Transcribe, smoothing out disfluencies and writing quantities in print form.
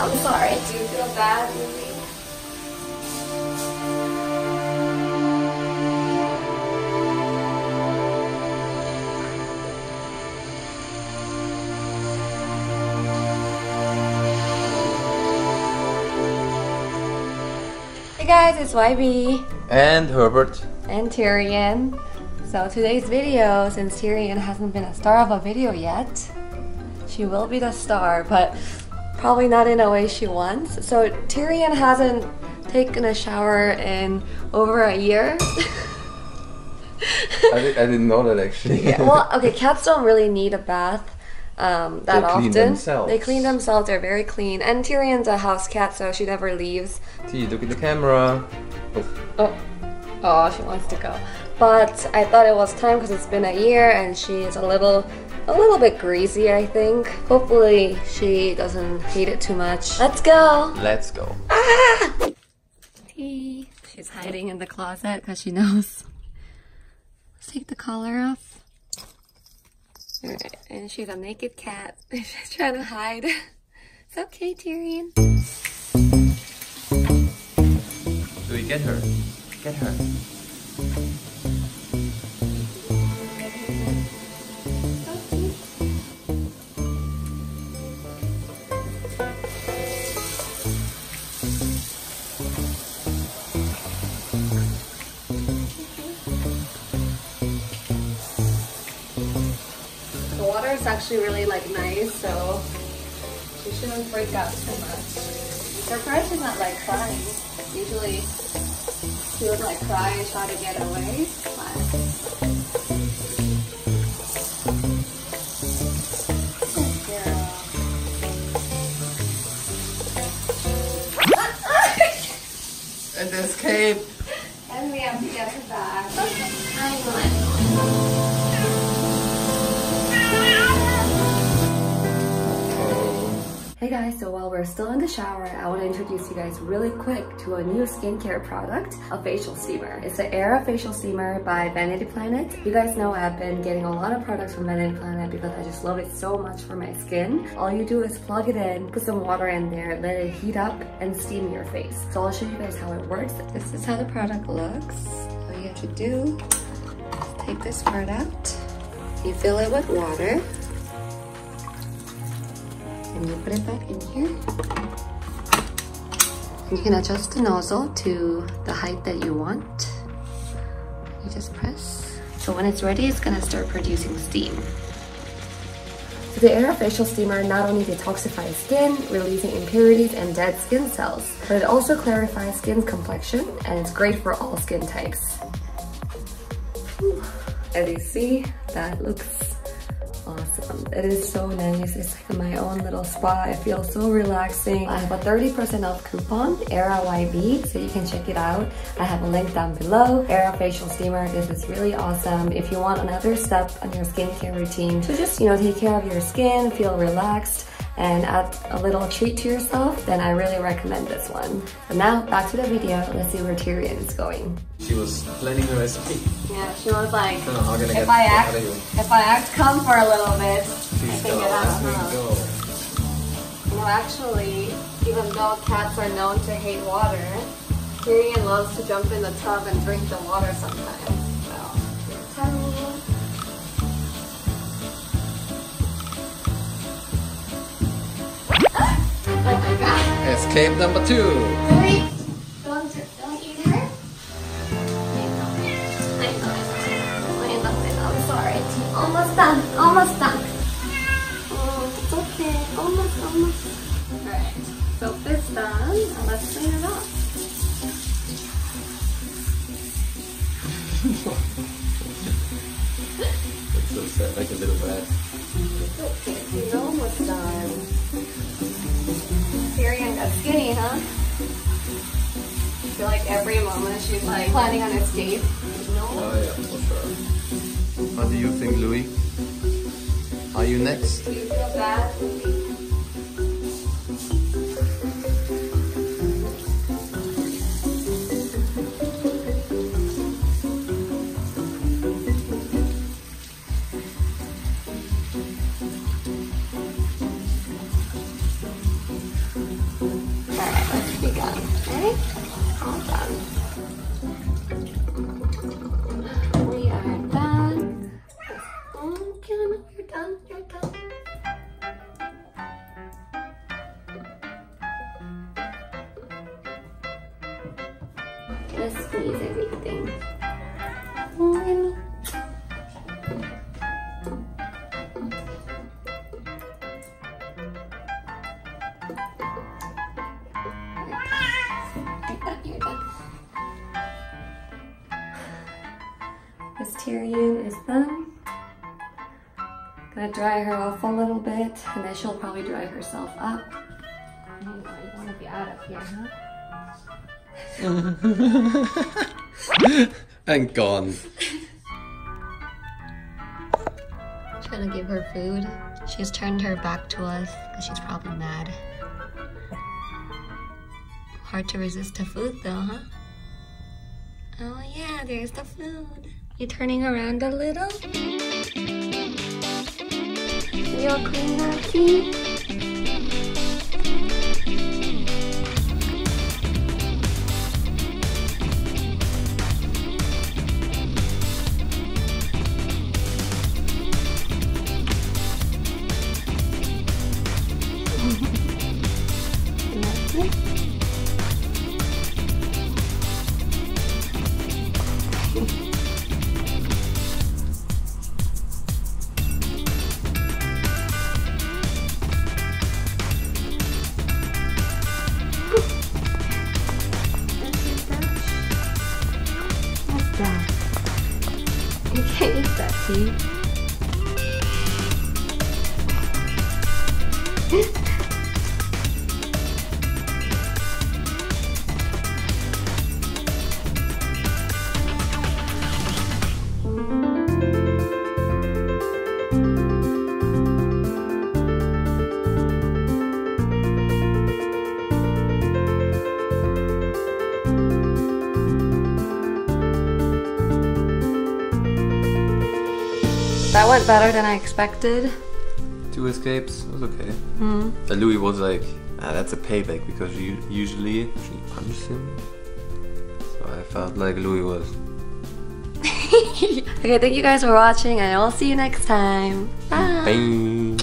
I'm sorry. Do you feel bad, Lily? Hey guys, it's YB and Herbert and Tyrion. So today's video, since Tyrion hasn't been a star of a video yet, she will be the star, but probably not in a way she wants. So Tyrion hasn't taken a shower in over a year. I didn't know that actually. Yeah, well, okay, cats don't really need a bath that often. They clean themselves, they're very clean. And Tyrion's a house cat, so she never leaves. T, look at the camera. Oh, she wants to go. But I thought it was time because it's been a year and she is a little bit greasy, I think. Hopefully she doesn't hate it too much. Let's go! Let's go. Ah! T. She's hiding in the closet because she knows. Let's take the collar off. Alright, and she's a naked cat. She's trying to hide. It's okay, Tyrion. Do we get her? Get her. The water is actually really nice, so she shouldn't freak out too much. Surprised she's not crying. Usually she would cry and try to get away. And escape. And we have to get her back. Hey guys, so while we're still in the shower, I want to introduce you guys really quick to a new skincare product, a facial steamer. It's the Era Facial Steamer by Vanity Planet. You guys know I've been getting a lot of products from Vanity Planet because I just love it so much for my skin. All you do is plug it in, put some water in there, let it heat up, and steam your face. So I'll show you guys how it works. This is how the product looks. All you have to do is take this part out. You fill it with water. And you put it back in here. You can adjust the nozzle to the height that you want. You just press. So when it's ready, it's gonna start producing steam. So the Era Facial Steamer not only detoxifies skin, releasing impurities and dead skin cells, but it also clarifies skin's complexion, and it's great for all skin types. As you see, that looks awesome. It is so nice. It's like my own little spa. It feels so relaxing. I have a 30% off coupon, ERAYB, so you can check it out. I have a link down below. Era Facial Steamer. This is really awesome. If you want another step on your skincare routine to just, take care of your skin, feel relaxed, and add a little treat to yourself, then I really recommend this one. But now, back to the video. Let's see where Tyrion is going. She was planning her recipe. Yeah, she was like, if I act calm for a little bit, please go, go. Actually, even though cats are known to hate water, Tyrion loves to jump in the tub and drink the water sometimes. So, tell me. Oh my god. Escape number 2. Really? Don't eat her? I'm sorry. Almost done. Almost done. Oh, it's okay. Almost. Alright. So this done. Now let's clean it off. It's so sad, like a little brat. It's okay. It's almost done. Tyrion got skinny, huh? I feel like every moment she's planning on escape. No. Oh yeah, for sure. What do you think, Louis? Are you next? Do you feel bad, Louis? because Tyrion is done. Gonna dry her off a little bit, and then she'll probably dry herself up. You want to be out of here, huh? And gone. Trying to give her food. She's turned her back to us because she's probably mad. Hard to resist the food though, huh? Oh yeah, there's the food. You turning around a little? You'll clean that feet. You can't eat that, tea. That went better than I expected. 2 escapes, it was okay. But Louis was like, that's a payback because usually she punched him. So I felt like Louis was. Okay, thank you guys for watching and I'll see you next time. Bye. Bang.